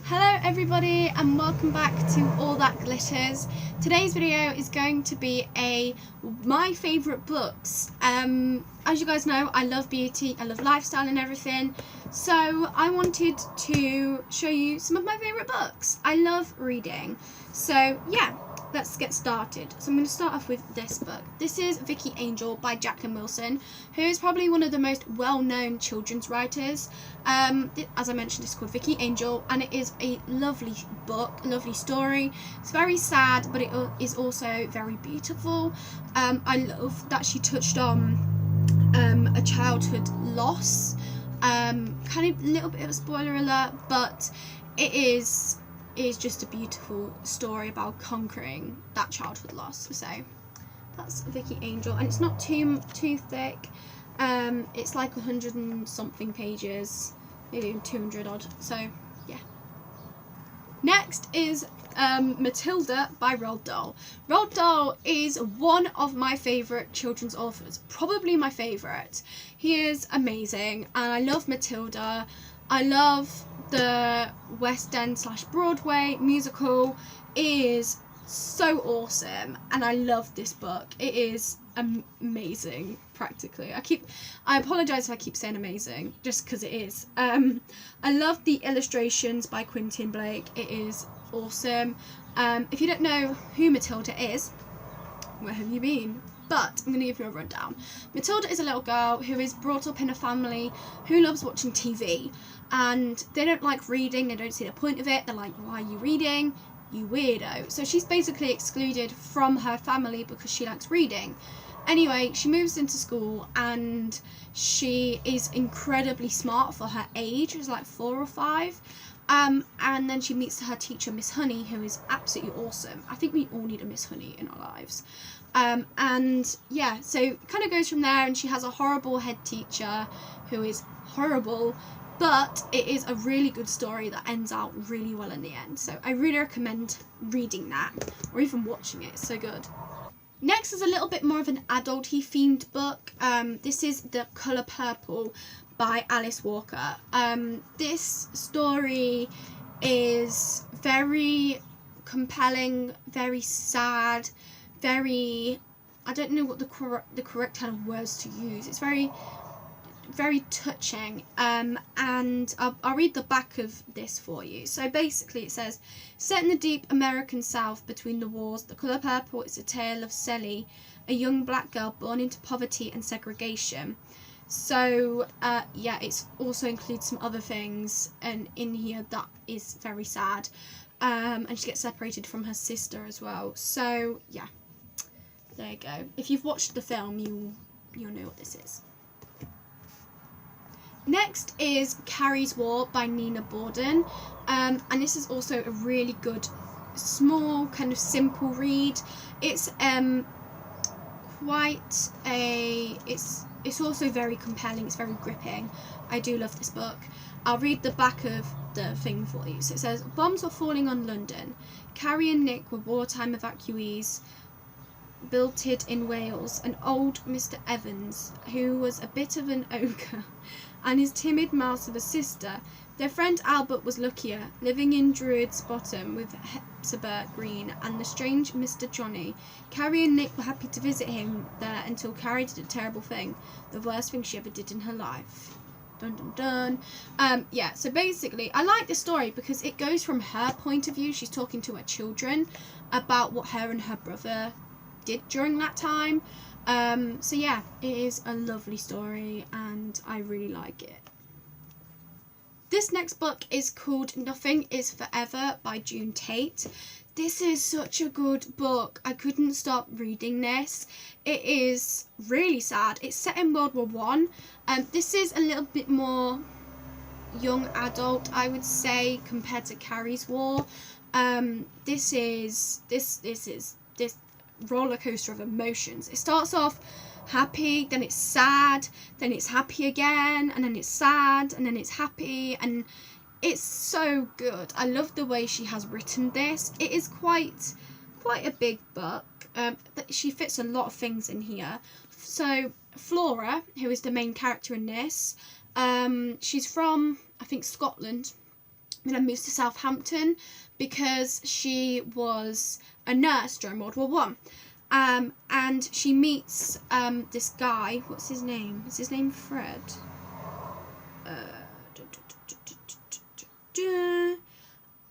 Hello everybody and welcome back to All That Glitters. Today's video is going to be my favourite books. As you guys know, I love beauty, I love lifestyle and everything. So I wanted to show you some of my favourite books. I love reading. So yeah, let's get started. So I'm going to start off with this book. This is Vicky Angel by Jacqueline Wilson, who is probably one of the most well-known children's writers. As I mentioned, it's called Vicky Angel, and it is a lovely book, a lovely story. It's very sad, but it is also very beautiful. I love that she touched on a childhood loss. Kind of a little bit of a spoiler alert, but it is just a beautiful story about conquering that childhood loss. So that's Vicky Angel, and it's not too thick. It's like 100 and something pages, maybe 200 odd. So yeah. Next is Matilda by Roald Dahl. Roald Dahl is one of my favourite children's authors, probably my favourite. He is amazing, and I love Matilda. I love the West End / Broadway musical. It is so awesome, and I love this book. It is amazing, practically. I apologise if I keep saying amazing, just because it is. I love the illustrations by Quentin Blake. It is awesome. If you don't know who Matilda is, where have you been? But I'm going to give you a rundown. Matilda is a little girl who is brought up in a family who loves watching TV, and they don't like reading. They don't see the point of it. They're like, why are you reading, you weirdo? So she's basically excluded from her family because she likes reading. Anyway, she moves into school, and she is incredibly smart for her age. She's like 4 or 5. And then she meets her teacher, Miss Honey, who is absolutely awesome. I think we all need a Miss Honey in our lives. And yeah, so it kind of goes from there, and she has a horrible head teacher who is horrible, but it is a really good story that ends out really well in the end. So I really recommend reading that, or even watching it. It's so good. Next is a little bit more of an adult-y themed book. This is The Colour Purple by Alice Walker. This story is very compelling, very sad, very, I don't know what the correct kind of words to use. It's very touching, and I'll read the back of this for you. So basically it says, set in the deep American South between the wars, The Colour Purple is a tale of Sally, a young black girl born into poverty and segregation. So yeah, it also includes some other things and in here that is very sad, and she gets separated from her sister as well. So yeah, there you go. If you've watched the film, you'll know what this is. Next is Carrie's War by Nina Borden, and this is also a really good, small, kind of simple read. It's it's also very compelling. It's very gripping. I do love this book. I'll read the back of the thing for you. So it says, bombs were falling on London. Carrie and Nick were wartime evacuees billeted in Wales, and old Mr. Evans, who was a bit of an ogre, and his timid mouse of a sister. Their friend Albert was luckier, living in Druid's Bottom with Hepzibah Green and the strange Mr. Johnny. Carrie and Nick were happy to visit him there until Carrie did a terrible thing, the worst thing she ever did in her life. Dun dun dun. Yeah, so basically, I like this story because it goes from her point of view. She's talking to her children about what her and her brother did during that time. So yeah, it is a lovely story, and I really like it. This next book is called Nothing Is Forever by June Tate. This is such a good book. I couldn't stop reading this. It is really sad. It's set in World War One. This is a little bit more young adult, I would say, compared to Carrie's War. This is roller coaster of emotions. It starts off happy, then it's sad, then it's happy again, and then it's sad, and then it's happy, and it's so good. I love the way she has written this. It is quite a big book. She fits a lot of things in here. So Flora, who is the main character in this, she's from, I think, Scotland, and then moves to Southampton because she was a nurse during World War One. And she meets this guy. What's his name? Is his name Fred?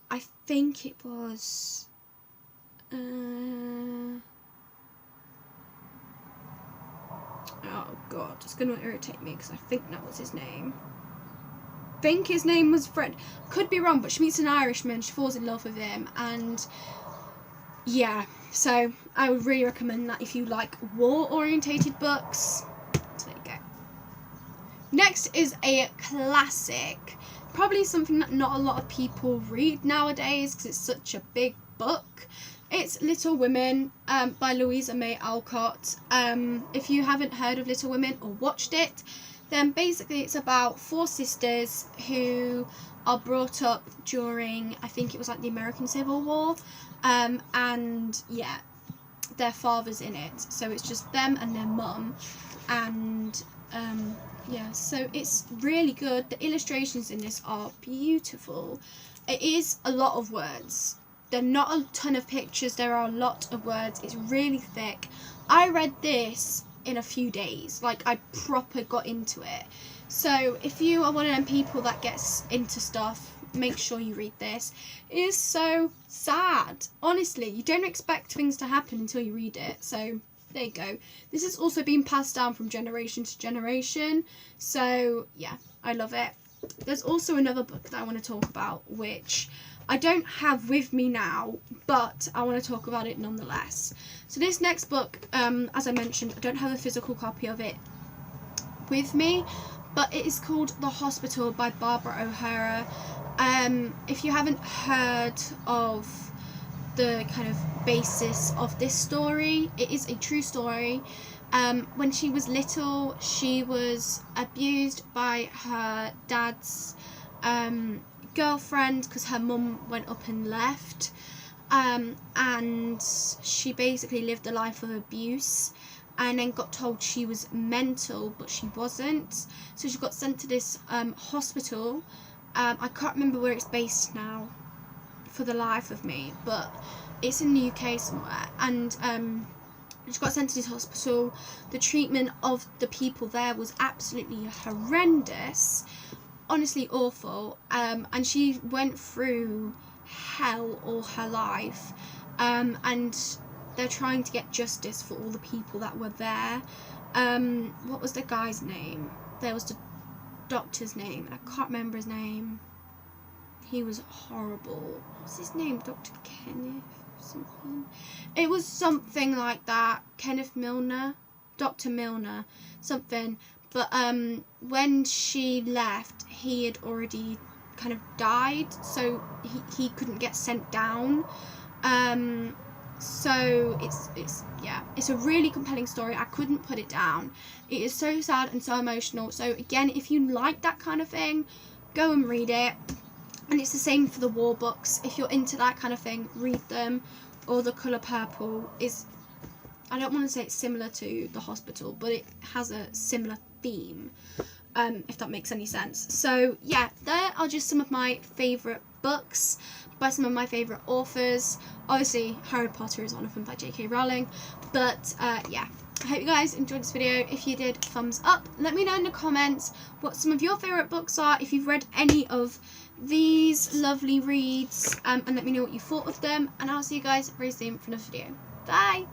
I think it was. Oh God, it's gonna irritate me because I think that was his name. I think his name was Fred. Could be wrong, but she meets an Irishman. She falls in love with him, and yeah. So I would really recommend that if you like war-orientated books. So there you go. Next is a classic. Probably something that not a lot of people read nowadays because it's such a big book. It's Little Women by Louisa May Alcott. If you haven't heard of Little Women or watched it, then basically it's about 4 sisters who are brought up during, I think it was like the American Civil War, and yeah, their father's in it. So it's just them and their mum, and yeah, so it's really good. The illustrations in this are beautiful. It is a lot of words. They're not a ton of pictures, there are a lot of words. It's really thick. I read this in a few days. Like, I proper got into it. So if you are one of them people that gets into stuff, make sure you read this. It is so sad. Honestly, you don't expect things to happen until you read it. So there you go. This has also been passed down from generation to generation. So yeah, I love it. There's also another book that I want to talk about, which I don't have with me now, but I want to talk about it nonetheless. So this next book, as I mentioned, I don't have a physical copy of it with me, but it is called The Hospital by Barbara O'Hara. If you haven't heard of the kind of basis of this story, it is a true story. When she was little, she was abused by her dad's girlfriend because her mum went up and left, and she basically lived a life of abuse, and then got told she was mental, but she wasn't. So she got sent to this hospital. I can't remember where it's based now for the life of me, but it's in the UK somewhere, and she got sent to this hospital. The treatment of the people there was absolutely horrendous, honestly awful, and she went through hell all her life, and they're trying to get justice for all the people that were there. What was the guy's name? There was the doctor's name, and I can't remember his name. He was horrible. What's his name? Dr. Kenneth something? It was something like that. Kenneth Milner? Dr. Milner, something. But when she left, he had already kind of died, so he couldn't get sent down. So it's a really compelling story. I couldn't put it down. It is so sad and so emotional. So again, if you like that kind of thing, go and read it. And it's the same for the war books. If you're into that kind of thing, read them. Or The Colour Purple is, I don't want to say it's similar to The Hospital, but it has a similar theme, if that makes any sense. So yeah, there are just some of my favourite books by some of my favourite authors. Obviously Harry Potter is one of them by J.K. Rowling, but yeah, I hope you guys enjoyed this video. If you did, thumbs up. Let me know in the comments what some of your favourite books are, if you've read any of these lovely reads, and let me know what you thought of them, and I'll see you guys very soon for another video. Bye!